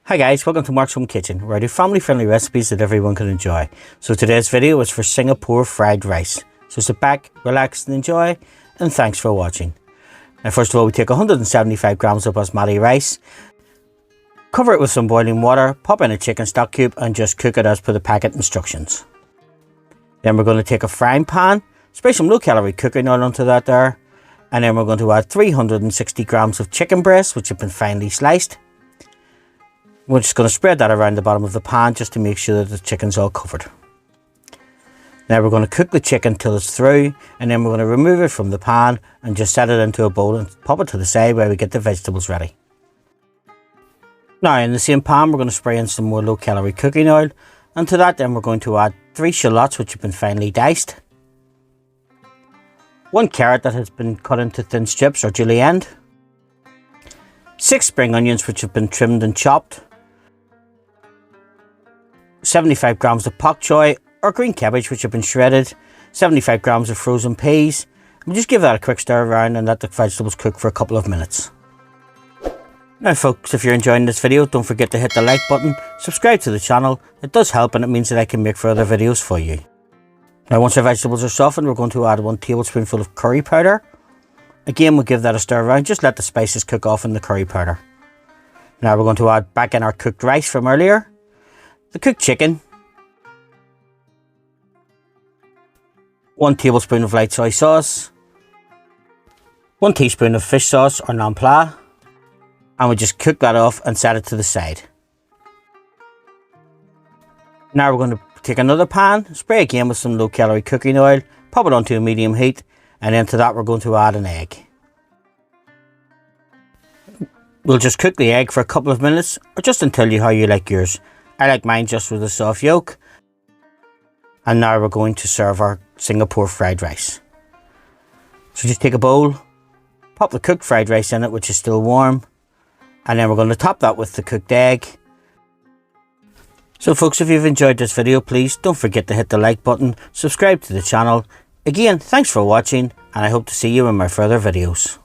Hi guys, welcome to Mark's Home Kitchen, where I do family friendly recipes that everyone can enjoy. So today's video is for Singapore fried rice. So sit back, relax and enjoy, and thanks for watching. Now first of all, we take 175 grams of basmati rice, cover it with some boiling water, pop in a chicken stock cube and just cook it as per the packet instructions. Then we're going to take a frying pan, spray some low calorie cooking oil onto that there, and then we're going to add 360 grams of chicken breast which have been finely sliced. We're just going to spread that around the bottom of the pan just to make sure that the chicken's all covered. Now we're going to cook the chicken till it's through, and then we're going to remove it from the pan and just set it into a bowl and pop it to the side where we get the vegetables ready. Now in the same pan we're going to spray in some more low calorie cooking oil, and to that then we're going to add 3 shallots which have been finely diced, 1 carrot that has been cut into thin strips or julienne, 6 spring onions which have been trimmed and chopped, 75 grams of pak choy or green cabbage which have been shredded, 75 grams of frozen peas, and just give that a quick stir around and let the vegetables cook for a couple of minutes. Now folks, if you're enjoying this video, don't forget to hit the like button, subscribe to the channel. It does help and it means that I can make further videos for you. Now once our vegetables are softened, we're going to add 1 tablespoonful of curry powder. Again, we'll give that a stir around, just let the spices cook off in the curry powder. Now we're going to add back in our cooked rice from earlier, the cooked chicken, 1 tablespoon of light soy sauce, 1 teaspoon of fish sauce or non plat, and we just cook that off and set it to the side. Now we're going to take another pan, spray again with some low calorie cooking oil, pop it onto a medium heat, and then to that we're going to add an egg. We'll just cook the egg for a couple of minutes, or just until how you like yours. I like mine just with a soft yolk. And now we're going to serve our Singapore fried rice. So just take a bowl, pop the cooked fried rice in it which is still warm, and then we're going to top that with the cooked egg. So folks, if you've enjoyed this video, please don't forget to hit the like button, subscribe to the channel. Again, thanks for watching, and I hope to see you in my further videos.